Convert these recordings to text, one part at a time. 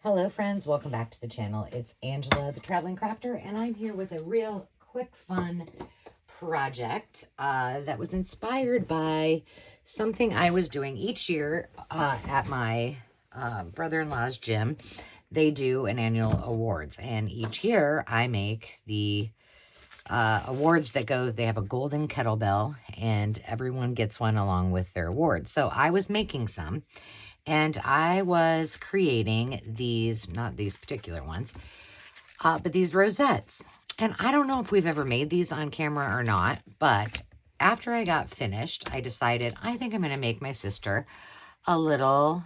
Hello friends, welcome back to the channel. It's Angela, the Traveling Crafter, and I'm here with a real quick fun project that was inspired by something I was doing each year at my brother-in-law's gym. They do an annual awards, and each year I make the awards that go, they have a golden kettlebell, and everyone gets one along with their award. So I was making some. And I was creating these, not these particular ones, but these rosettes. And I don't know if we've ever made these on camera or not, but after I got finished, I decided I think I'm going to make my sister a little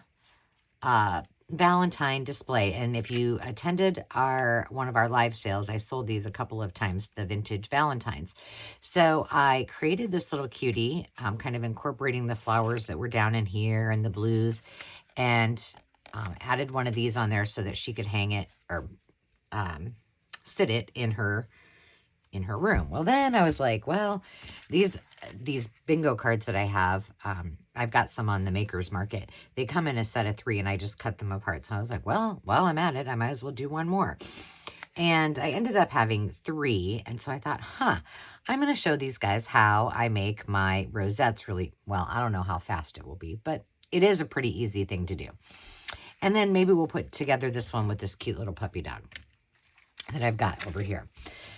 Valentine display. And if you attended one of our live sales, I sold these a couple of times, the vintage Valentines. So I created this little cutie, kind of incorporating the flowers that were down in here and the blues, and added one of these on there so that she could hang it or sit it in her room. Well, then I was like, well, these bingo cards that I have, I've got some on the Maker's Market. They come in a set of 3, and I just cut them apart. So I was like, well, while I'm at it, I might as well do one more. And I ended up having 3. And so I thought, I'm going to show these guys how I make my rosettes really well. I don't know how fast it will be, but it is a pretty easy thing to do. And then maybe we'll put together this one with this cute little puppy dog that I've got over here.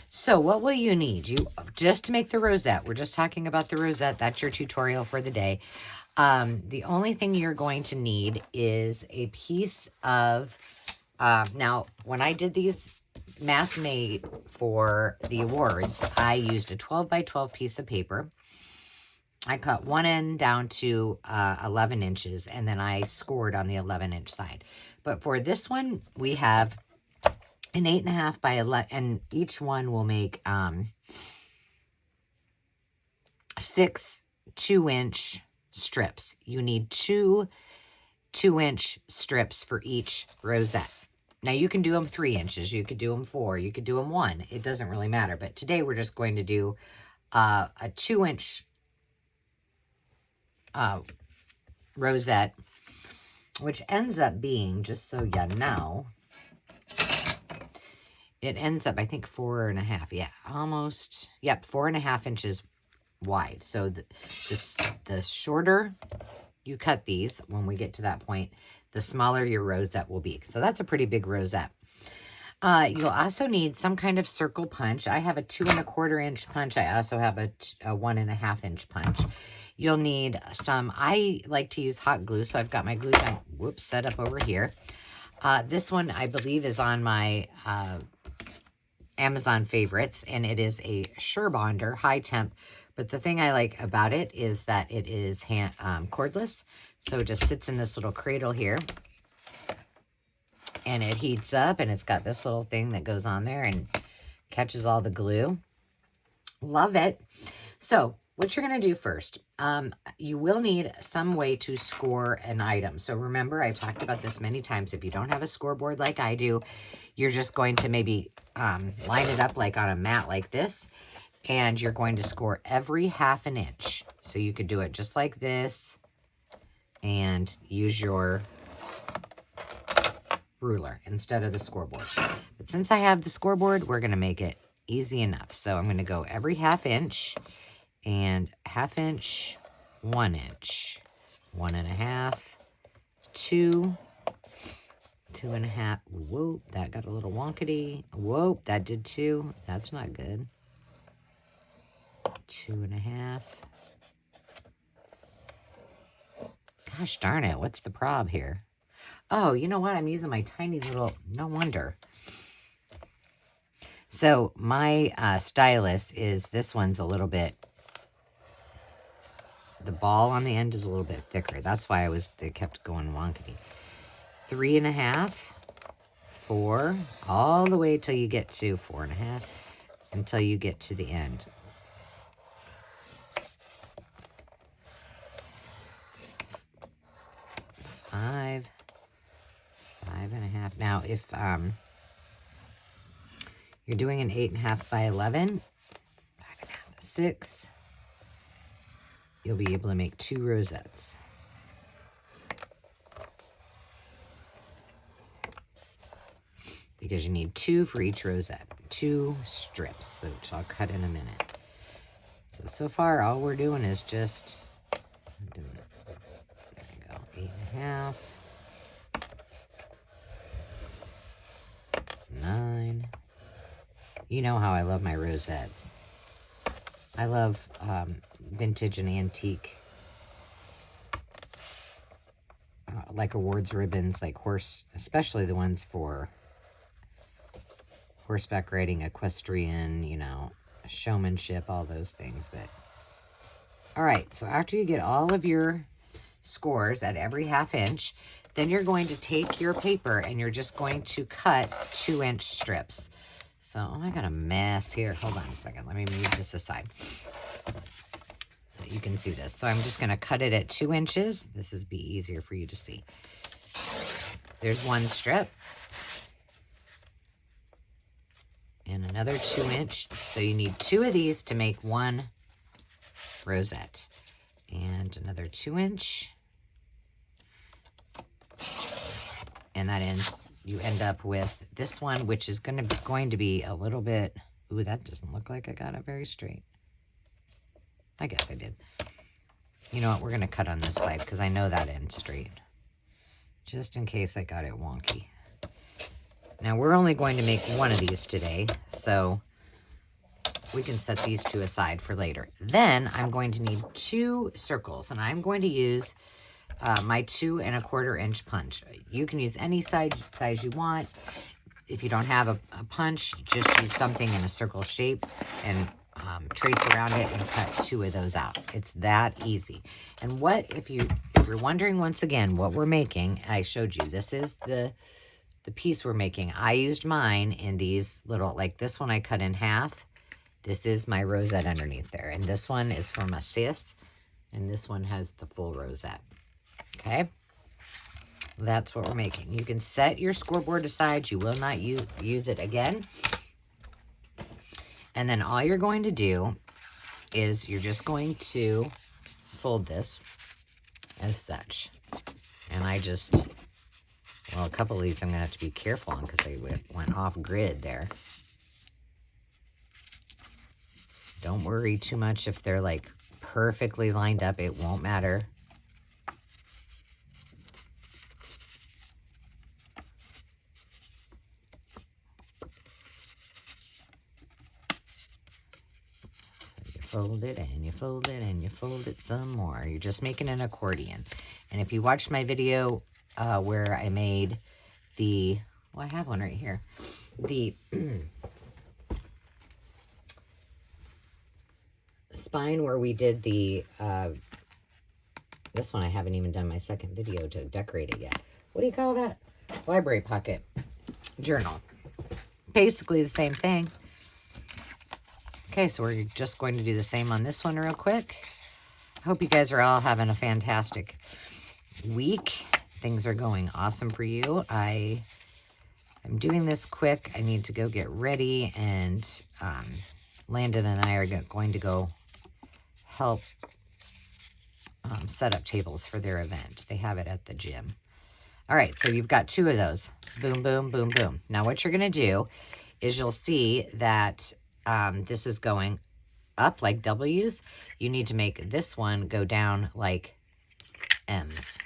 So what will you need? Just to make the rosette, we're just talking about the rosette. That's your tutorial for the day. The only thing you're going to need is a piece of, now when I did these mass made for the awards, I used a 12 by 12 piece of paper. I cut one end down to 11 inches, and then I scored on the 11-inch side. But for this one, we have an 8.5 by 11, and each one will make 6 2-inch strips. You need 2 2-inch strips for each rosette. Now you can do them 3 inches, you could do them 4, you could do them 1. It doesn't really matter. But today we're just going to do a 2-inch rosette, which ends up being, just so you know, it ends up, I think, 4.5. Yeah, almost. Yep, 4.5 inches wide. So the shorter you cut these, when we get to that point, the smaller your rosette will be. So that's a pretty big rosette. You'll also need some kind of circle punch. I have a 2.25 inch punch. I also have a 1.5 inch punch. You'll need some, I like to use hot glue, so I've got my glue gun, set up over here. This one, I believe, is on my Amazon favorites, and it is a Surebonder high temp. But the thing I like about it is that it is cordless, so it just sits in this little cradle here, and it heats up, and it's got this little thing that goes on there and catches all the glue. Love it. So what you're going to do first, you will need some way to score an item. So remember, I've talked about this many times. If you don't have a scoreboard like I do, you're just going to maybe line it up like on a mat like this, and you're going to score every 1/2 inch. So you could do it just like this and use your ruler instead of the scoreboard. But since I have the scoreboard, we're going to make it easy enough. So I'm going to go every 1/2 inch, and 1/2 inch, 1 inch, 1.5, 2, 2.5. Whoa, that got a little wonkety. Whoa, that did 2. That's not good. 2.5. Gosh darn it, what's the prob here? Oh, you know what? I'm using my tiny little, no wonder. So my stylus is, this one's a little bit, the ball on the end is a little bit thicker. That's why they kept going wonkety. 3.5, 4, all the way till you get to 4.5, until you get to the end. 5, 5.5. Now, if you're doing an 8.5 by 11, 6, you'll be able to make 2 rosettes. because you need 2 for each rosette. 2 strips, which I'll cut in a minute. So far, all we're doing is just, there you go, 8.5, 9. You know how I love my rosettes. I love vintage and antique, like awards ribbons, like especially the ones for horseback riding, equestrian, you know, showmanship, all those things. But all right, so after you get all of your scores at every 1/2 inch, then you're going to take your paper and you're just going to cut 2-inch strips. So I got a mess here. Hold on a second. Let me move this aside so you can see this. So I'm just going to cut it at 2 inches. This is be easier for you to see. There's 1 strip. And another 2-inch. So you need 2 of these to make 1 rosette. And another 2-inch. And that ends, you end up with this one, which is going to be a little bit, ooh, that doesn't look like I got it very straight. I guess I did. You know what, we're going to cut on this side because I know that ends straight. Just in case I got it wonky. Now, we're only going to make 1 of these today, so we can set these 2 aside for later. Then, I'm going to need 2 circles, and I'm going to use my 2 1/4 inch punch. You can use any size you want. If you don't have a punch, just use something in a circle shape and trace around it and cut 2 of those out. It's that easy. And if you're wondering once again what we're making, I showed you. This is the piece we're making. I used mine in these little, like this one I cut in half. This is my rosette underneath there. And this one is for my sis. And this one has the full rosette. Okay? That's what we're making. You can set your scoreboard aside. You will not use it again. And then all you're going to do is you're just going to fold this as such. And well, a couple of these I'm going to have to be careful on because they went off grid there. Don't worry too much if they're like perfectly lined up. It won't matter. Fold it and you fold it and you fold it some more. You're just making an accordion. And if you watched my video where I made well, I have one right here. The spine where we did this one I haven't even done my second video to decorate it yet. What do you call that? Library pocket journal. Basically the same thing. Okay, so we're just going to do the same on this one real quick. I hope you guys are all having a fantastic week. Things are going awesome for you. I am doing this quick. I need to go get ready, and Landon and I are going to go help set up tables for their event. They have it at the gym. All right, so you've got 2 of those. Boom, boom, boom, boom. Now what you're going to do is you'll see that this is going up like W's. You need to make this one go down like M's.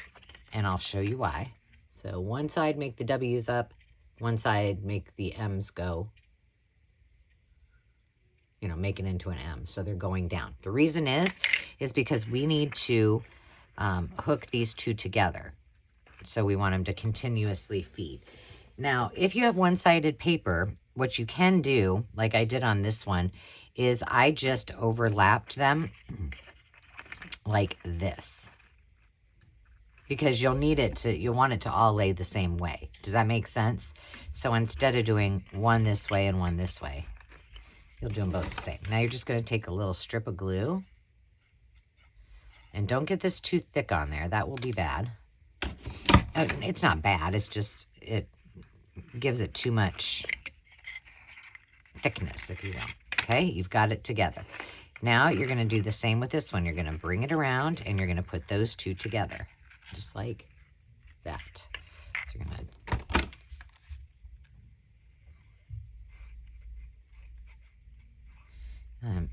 And I'll show you why. So one side make the W's up, one side make the M's go, you know, make it into an M. So they're going down. The reason is because we need to hook these 2 together. So we want them to continuously feed. Now, if you have one-sided paper, what you can do, like I did on this one, is I just overlapped them like this. Because you'll want it to all lay the same way. Does that make sense? So instead of doing one this way and one this way, you'll do them both the same. Now you're just going to take a little strip of glue. And don't get this too thick on there. That will be bad. It's not bad. It's just, it gives it too much thickness, if you will. Okay, you've got it together. Now you're going to do the same with this one. You're going to bring it around and you're going to put those 2 together. Just like that. So you're going to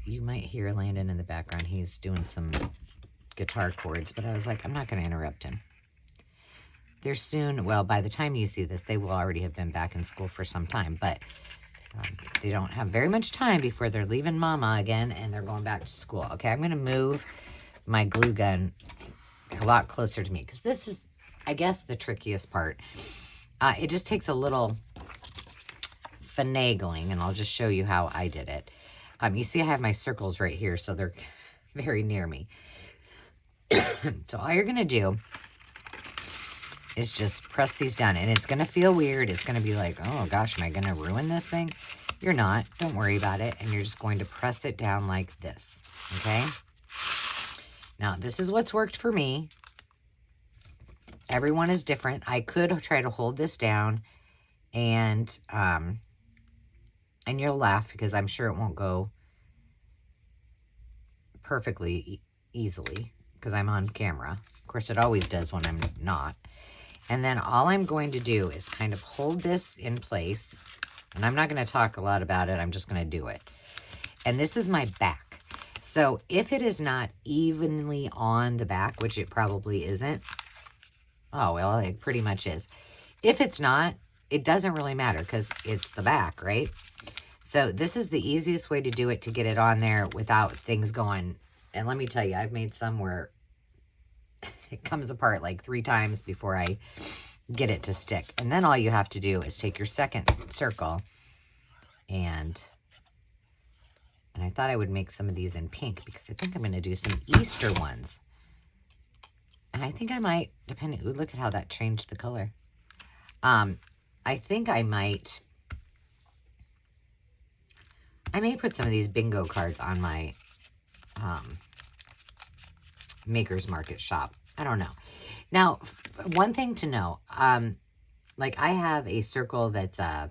you might hear Landon in the background. He's doing some guitar chords, but I was like, I'm not going to interrupt him. They're soon, well, by the time you see this, they will already have been back in school for some time, but they don't have very much time before they're leaving Mama again and they're going back to school. Okay, I'm going to move my glue gun a lot closer to me because this is, I guess, the trickiest part. It just takes a little finagling, and I'll just show you how I did it. You see I have my circles right here, so they're very near me. So all you're going to do is just press these down, and it's going to feel weird. It's going to be like, oh gosh, am I going to ruin this thing? You're not. Don't worry about it. And you're just going to press it down like this. Okay? Now, this is what's worked for me. Everyone is different. I could try to hold this down, and you'll laugh because I'm sure it won't go perfectly easily because I'm on camera. Of course, it always does when I'm not. And then all I'm going to do is kind of hold this in place. And I'm not going to talk a lot about it. I'm just going to do it. And this is my back. So if it is not evenly on the back, which it probably isn't. Oh, well, it pretty much is. If it's not, it doesn't really matter because it's the back, right? So this is the easiest way to do it, to get it on there without things going. And let me tell you, I've made some where it comes apart like 3 times before I get it to stick. And then all you have to do is take your second circle and I thought I would make some of these in pink because I think I'm going to do some Easter ones. And I think I might, depending, ooh, look at how that changed the color. I think I may put some of these bingo cards on my Maker's Market shop. I don't know. Now, one thing to know, like I have a circle that's, well,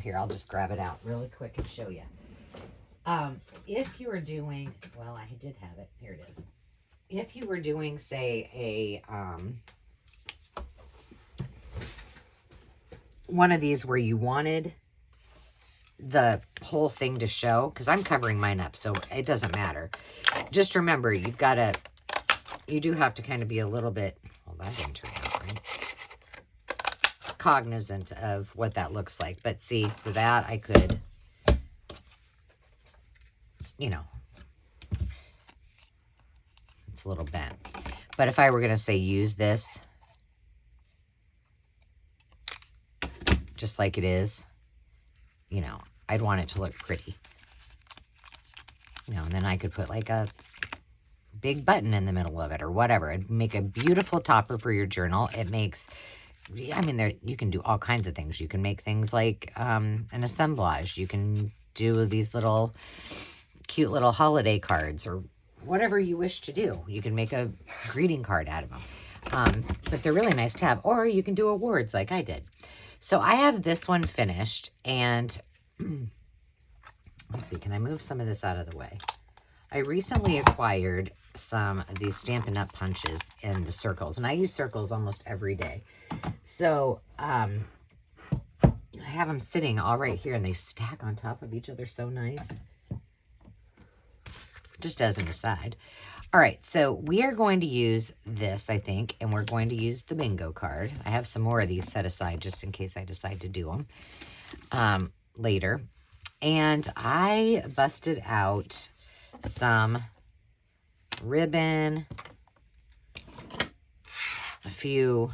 here, I'll just grab it out really quick and show you. If you were doing, well, I did have it. Here it is. If you were doing, say, a, one of these where you wanted the whole thing to show, because I'm covering mine up, so it doesn't matter. Just remember, you've got to, you do have to kind of be a little bit, well, that didn't turn out right, cognizant of what that looks like. But see, for that, I could, you know, it's a little bent. But if I were going to say use this, just like it is, you know, I'd want it to look pretty. You know, and then I could put like a big button in the middle of it or whatever. It'd make a beautiful topper for your journal. It makes, I mean, there, you can do all kinds of things. You can make things like an assemblage. You can do these little cute little holiday cards or whatever you wish to do. You can make a greeting card out of them. But they're really nice to have. Or you can do awards like I did. So I have this one finished, and let's see, can I move some of this out of the way? I recently acquired some of these Stampin' Up! Punches in the circles, and I use circles almost every day. So I have them sitting all right here, and they stack on top of each other so nice. Just as an aside. All right, so we are going to use this, I think, and we're going to use the bingo card. I have some more of these set aside just in case I decide to do them later. And I busted out some ribbon, a few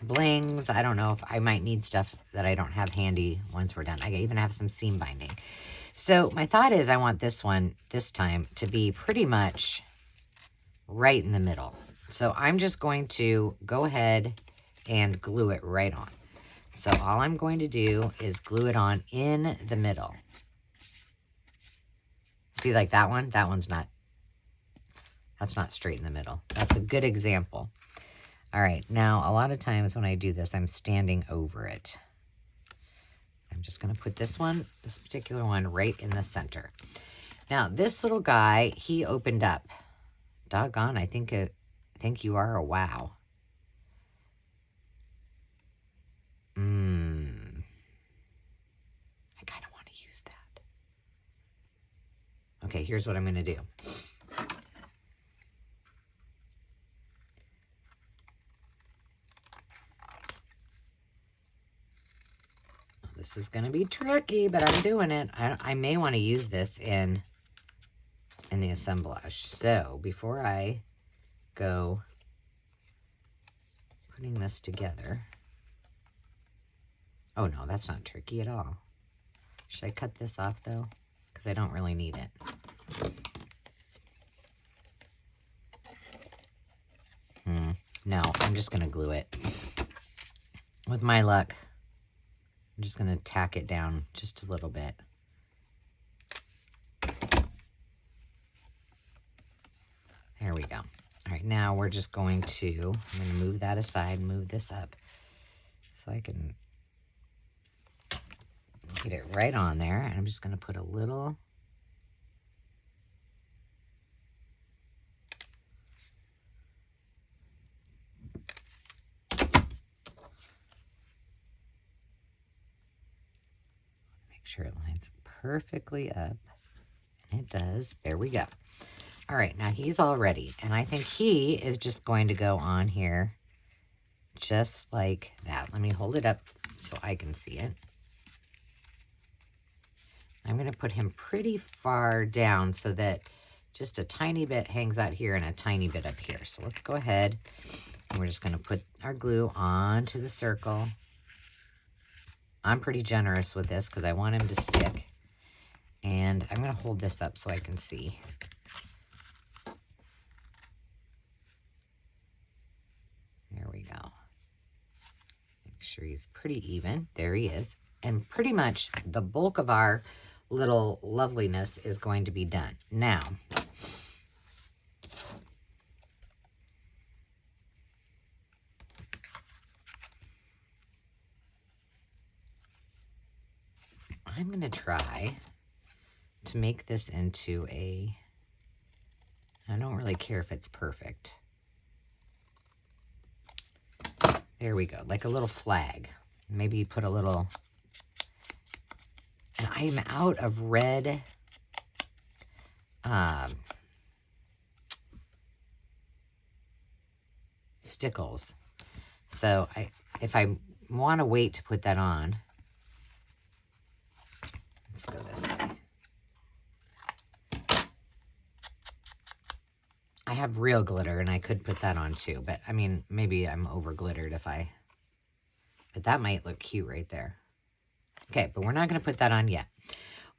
blings. I don't know if I might need stuff that I don't have handy once we're done. I even have some seam binding. So my thought is I want this one this time to be pretty much right in the middle. So I'm just going to go ahead and glue it right on. So all I'm going to do is glue it on in the middle. See, like that one? That one's not, that's not straight in the middle. That's a good example. All right, now a lot of times when I do this, I'm standing over it. I'm just going to put this one, this particular one, right in the center. Now, this little guy, he opened up. Doggone, I think you are a wow. I kind of want to use that. Okay, here's what I'm going to do. This is going to be tricky, but I'm doing it. I may want to use this in the assemblage. So before I go putting this together. Oh no, that's not tricky at all. Should I cut this off though? Because I don't really need it. No, I'm just going to glue it. With my luck, I'm just going to tack it down just a little bit. There we go. All right, now we're just going to, I'm going to move that aside and move this up so I can get it right on there. And I'm just going to put a little sure it lines perfectly up. And it does. There we go. All right, now he's all ready. And I think he is just going to go on here just like that. Let me hold it up so I can see it. I'm going to put him pretty far down so that just a tiny bit hangs out here and a tiny bit up here. So let's go ahead and we're just going to put our glue onto the circle. I'm pretty generous with this because I want him to stick. And I'm going to hold this up so I can see. There we go. Make sure he's pretty even. There he is. And pretty much the bulk of our little loveliness is going to be done. Now, I'm going to try to make this into a, I don't really care if it's perfect. There we go, like a little flag. Maybe you put a little, and I'm out of red stickles. So if I want to wait to put that on, let's go this way. I have real glitter and I could put that on too, but I mean, maybe I'm over glittered but that might look cute right there. Okay, but we're not going to put that on yet.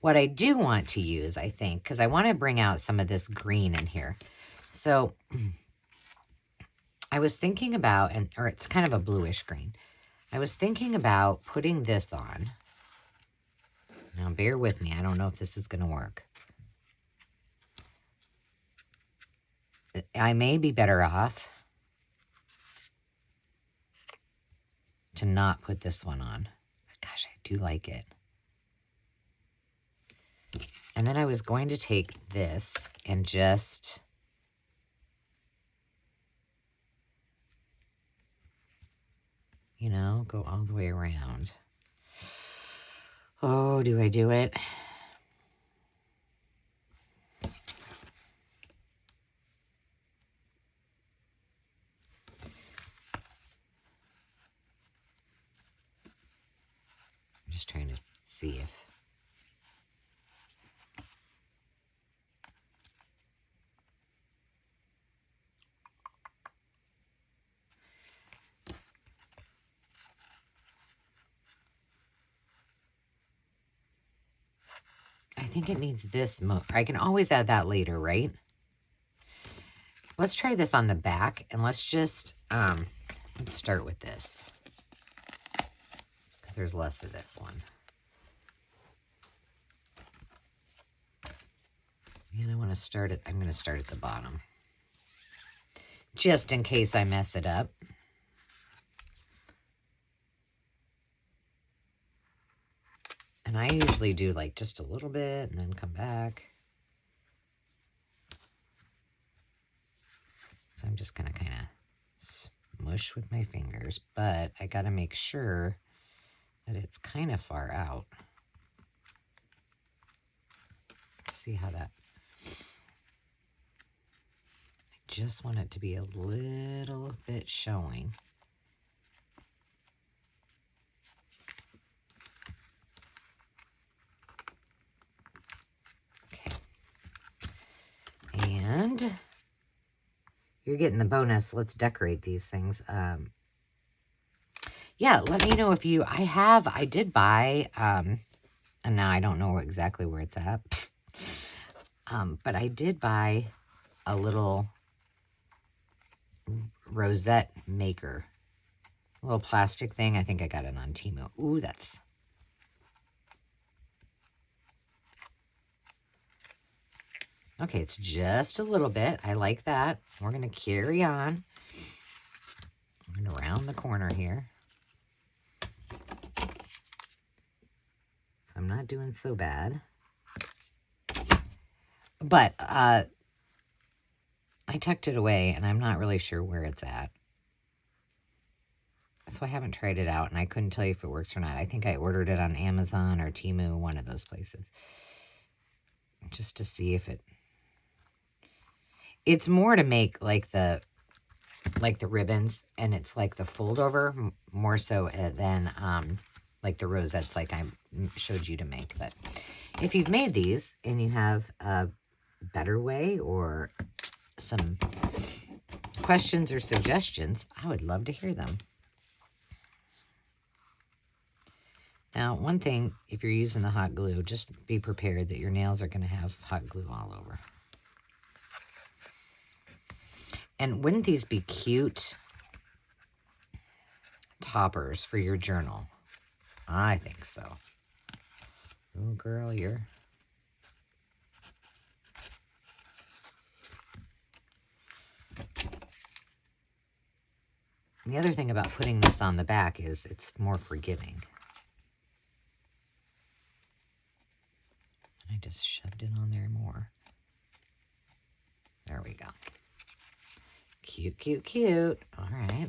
What I do want to use, I think, because I want to bring out some of this green in here. So I was thinking about, or it's kind of a bluish green. I was thinking about putting this on. Now bear with me. I don't know if this is going to work. I may be better off to not put this one on. Gosh, I do like it. And then I was going to take this and just go all the way around. Oh, do I do it? I'm just trying to see if... I think it needs this more. I can always add that later, right? Let's try this on the back, and let's just, let's start with this. Because there's less of this one. And I want to start at, I'm going to start at the bottom. Just in case I mess it up. And I usually do like just a little bit and then come back. So I'm just going to kind of smush with my fingers, but I got to make sure that it's kind of far out. Let's see how that I just want it to be a little bit showing. Okay. And you're getting the bonus. Let's decorate these things. Yeah, let me know if you, I did buy, and now I don't know exactly where it's at. But I did buy a little rosette maker. A little plastic thing. I think I got it on Temu. Ooh, that's... Okay, it's just a little bit. I like that. We're going to carry on. I'm going to round the corner here. So I'm not doing so bad. But I tucked it away, and I'm not really sure where it's at. So I haven't tried it out, and I couldn't tell you if it works or not. I think I ordered it on Amazon or Temu, one of those places. Just to see if it... It's more to make like the ribbons, and it's like the fold over more so than like the rosettes like I showed you to make. But if you've made these and you have a better way or some questions or suggestions, I would love to hear them. Now, one thing, if you're using the hot glue, just be prepared that your nails are going to have hot glue all over. And wouldn't these be cute toppers for your journal? I think so. Oh, girl, you're... The other thing about putting this on the back is it's more forgiving. I just shoved it on there more. There we go. Cute, cute, cute. All right.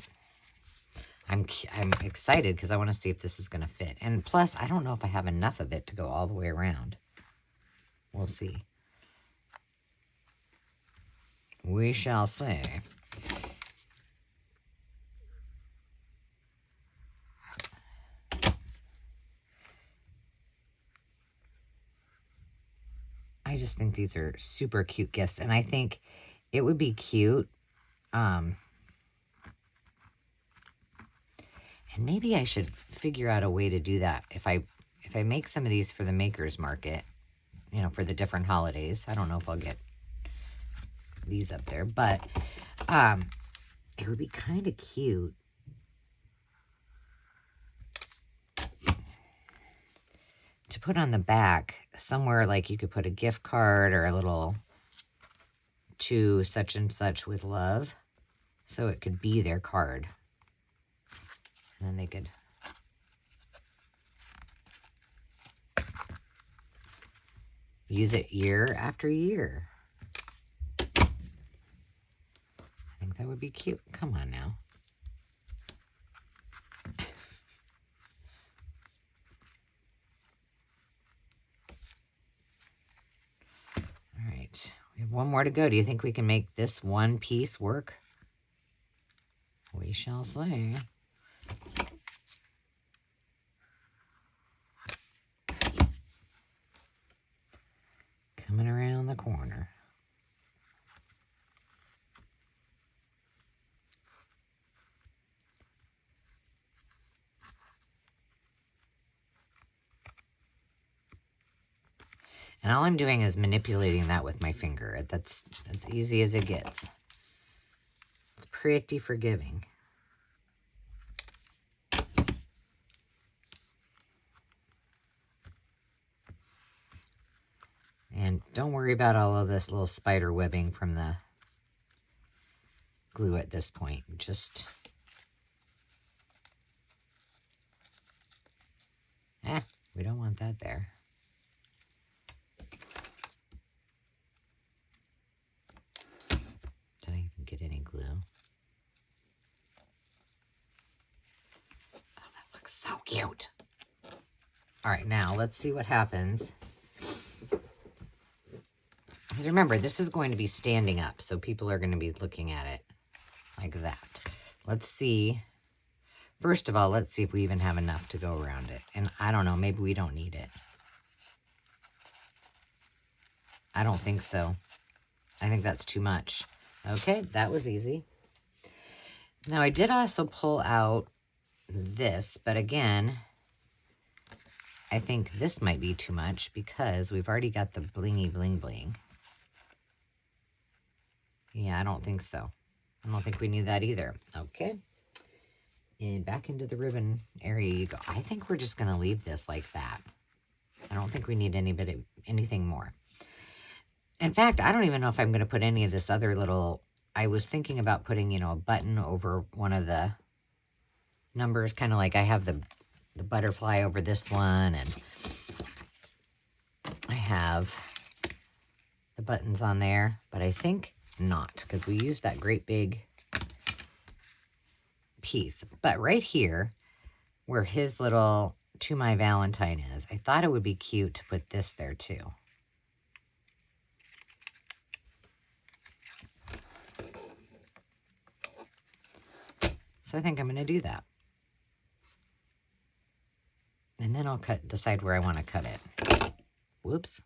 I'm excited because I want to see if this is going to fit. And plus, I don't know if I have enough of it to go all the way around. We'll see. We shall see. I just think these are super cute gifts. And I think it would be cute. And maybe I should figure out a way to do that. If I make some of these for the makers market, you know, for the different holidays. I don't know if I'll get these up there, but it would be kind of cute to put on the back somewhere, like you could put a gift card or a little to such and such with love, so it could be their card. And then they could use it year after year. I think that would be cute. Come on now. All right. We have one more to go. Do you think we can make this one piece work? We shall see. Coming around the corner. And all I'm doing is manipulating that with my finger. That's as easy as it gets. It's pretty forgiving. And don't worry about all of this little spider webbing from the glue at this point. Just, we don't want that there. Did I even get any glue? Oh, that looks so cute. All right, now let's see what happens. Because remember, this is going to be standing up, so people are going to be looking at it like that. Let's see. First of all, let's see if we even have enough to go around it. And I don't know, maybe we don't need it. I don't think so. I think that's too much. Okay, that was easy. Now, I did also pull out this, but again, I think this might be too much because we've already got the blingy bling bling. Yeah, I don't think so. I don't think we need that either. Okay. And back into the ribbon area you go. I think we're just going to leave this like that. I don't think we need anything more. In fact, I don't even know if I'm going to put any of this other little... I was thinking about putting, you know, a button over one of the numbers, kind of like I have the butterfly over this one, and I have the buttons on there, but I think not, because we used that great big piece. But right here, where his little To My Valentine is, I thought it would be cute to put this there too. So I think I'm going to do that. And then I'll decide where I want to cut it. Whoops.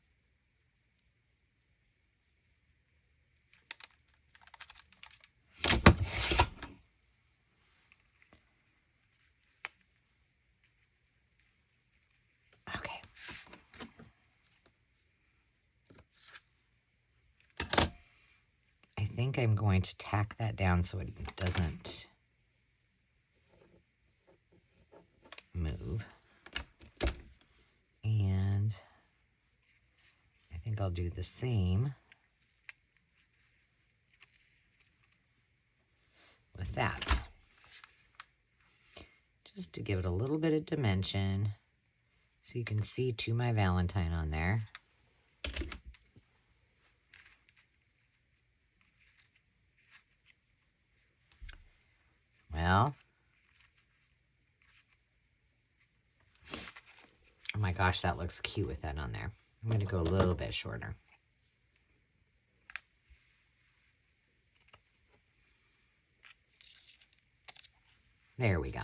Okay. I think I'm going to tack that down so it doesn't move. And I think I'll do the same with that. Just to give it a little bit of dimension so you can see To My Valentine on there. Well, oh my gosh, that looks cute with that on there. I'm going to go a little bit shorter. There we go.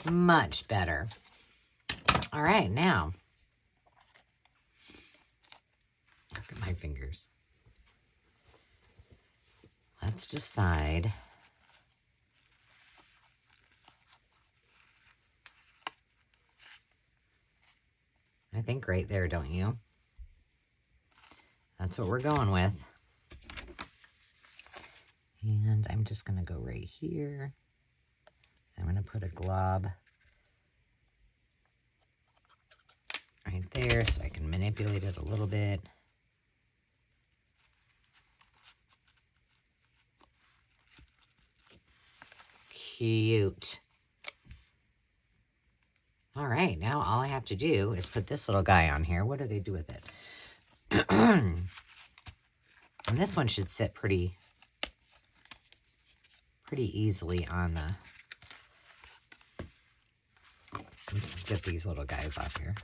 Much better. All right, now, look at my fingers. Let's decide. I think right there, don't you? That's what we're going with. And I'm just going to go right here. I'm going to put a glob right there so I can manipulate it a little bit. Cute. All right, now all I have to do is put this little guy on here. What did I do with it? And this one should sit pretty easily on the... Let's get these little guys off here.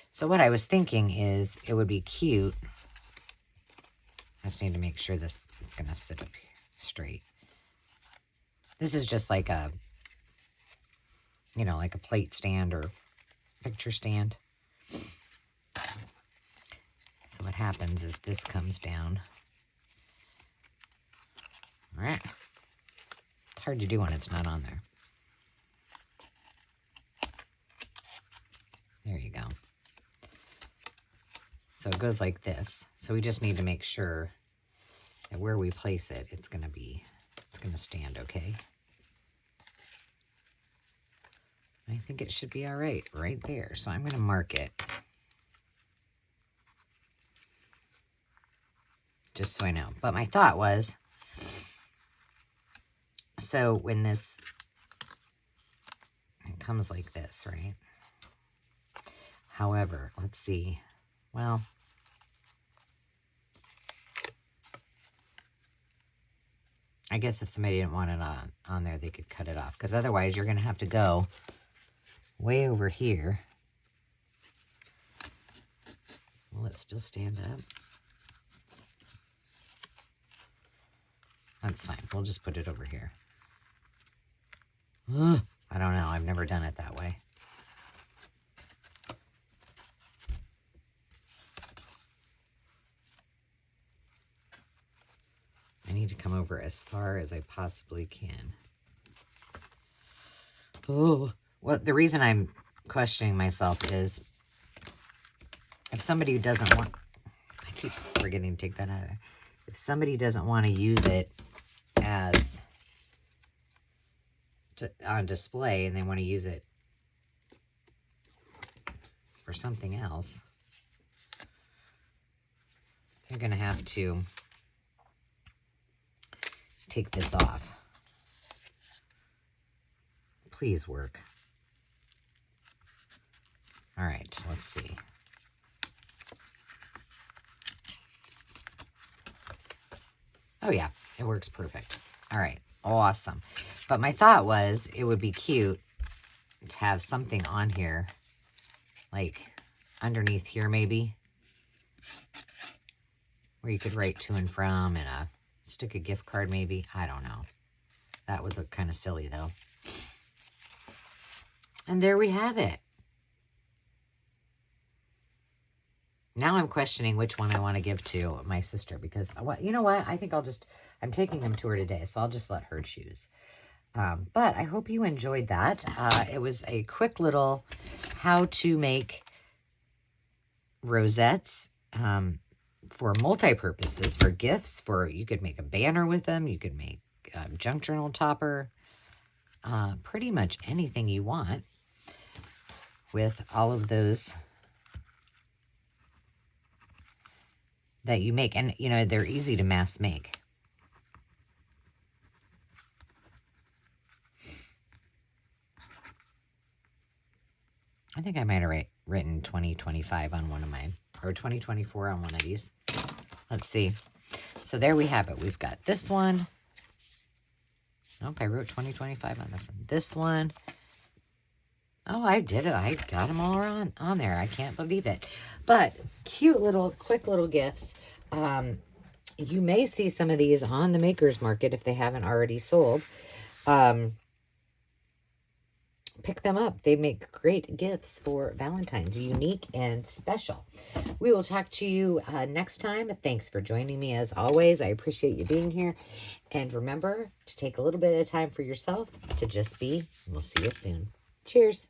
So what I was thinking is it would be cute. I just need to make sure it's going to sit up here straight. This is just like a, you know, like a plate stand or picture stand. So what happens is this comes down. All right. It's hard to do when it's not on there. There you go. So it goes like this. So we just need to make sure that where we place it, it's going to stand okay. I think it should be all right there. So I'm going to mark it. Just so I know. But my thought was, so when this, it comes like this, right? However, let's see. Well, I guess if somebody didn't want it on there, they could cut it off. Because otherwise, you're going to have to go way over here Will it still stand up? That's fine. We'll just put it over here. Ugh, I don't know. I've never done it that way. I need to come over as far as I possibly can. Oh, well, the reason I'm questioning myself is if somebody doesn't want, I keep forgetting to take that out of there. If somebody doesn't want to use it as on display and they want to use it for something else, they're going to have to take this off. Please work. All right, let's see. Oh yeah, it works perfect. All right, awesome. But my thought was it would be cute to have something on here, like underneath here maybe, where you could write to and from and stick a gift card maybe. I don't know. That would look kind of silly though. And there we have it. Now I'm questioning which one I want to give to my sister because, you know what? I think I'm taking them to her today, so I'll just let her choose. But I hope you enjoyed that. It was a quick little how to make rosettes for multi-purposes, for gifts, you could make a banner with them, you could make a junk journal topper, pretty much anything you want with all of those that you make. And, you know, they're easy to mass make. I think I might have written 2025 on one of mine, or 2024 on one of these. Let's see. So there we have it. We've got this one. Nope, I wrote 2025 on this one. This one. Oh, I did it. I got them all on there. I can't believe it. But cute little, quick little gifts. You may see some of these on the Maker's Market if they haven't already sold. Pick them up. They make great gifts for Valentine's, unique and special. We will talk to you next time. Thanks for joining me as always. I appreciate you being here. And remember to take a little bit of time for yourself to just be. We'll see you soon. Cheers.